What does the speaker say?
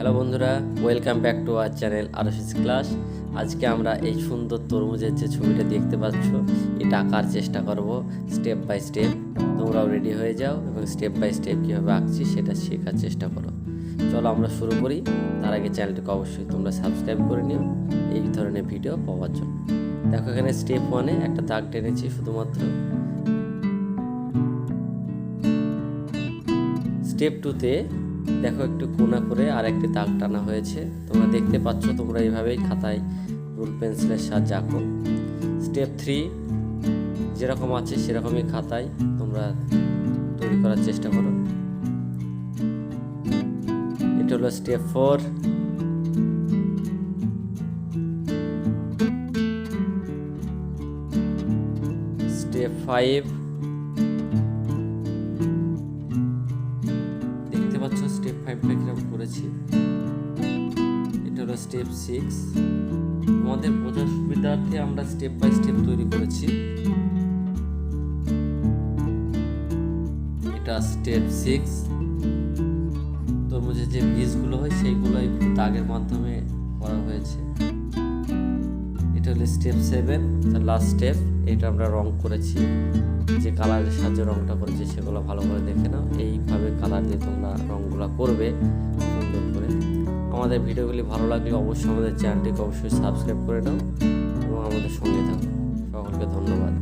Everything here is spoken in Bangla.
হ্যালো বন্ধুরা, welcome back to our channel AROSHI'S class. আজকে আমরা এই সুন্দর তরমুজের যে ছবিটা দেখতে পাচ্ছ, এটা আঁকার চেষ্টা করব স্টেপ বাই স্টেপ। তোমরাও রেডি হয়ে যাও এবং স্টেপ বাই স্টেপ কীভাবে আঁকছি সেটা শেখার চেষ্টা করো। চলো আমরা শুরু করি। তার আগে চ্যানেলটিকে অবশ্যই তোমরা সাবস্ক্রাইব করে নিও এই ধরনের ভিডিও পাওয়ার জন্য। দেখো এখানে স্টেপ 1-এ একটা দাগ টেনেছি শুধুমাত্র। স্টেপ 2-তে দেখো একটু কোনা করে আর একটি দাগ টানা হয়েছে, তোমরা দেখতে পাচ্ছ। তোমরা এইভাবেই খাতায় রুল পেন্সিলের সাহায্যে আঁকো। স্টেপ 3 যেরকম আছে সেরকমই খাতায় তোমরা তৈরি করার চেষ্টা করো। এটা হলো স্টেপ 4। স্টেপ 5 স্টেপ 5টা কিরকম করেছি। এটা হলো স্টেপ 6। আমাদের বোঝার সুবিধার্থে আমরা স্টেপ বাই স্টেপ তৈরি করেছি। এটা স্টেপ 6। তরমুজের যে বীজগুলো হয় সেইগুলো একটু দাগের মাধ্যমে করা হয়েছে। এটা হলো স্টেপ 7, লাস্ট স্টেপ। এটা আমরা রং করেছি, যে কালারের সাহায্যে রংটা করেছি সেগুলো ভালো করে দেখে নাও। এইভাবে কালার দিয়ে তোমরা রংগুলো করবে সুন্দর করে। আমাদের ভিডিওগুলি ভালো লাগলে অবশ্যই আমাদের চ্যানেলটিকে অবশ্যই সাবস্ক্রাইব করে নাও এবং আমাদের সঙ্গে থাকো। সকলকে ধন্যবাদ।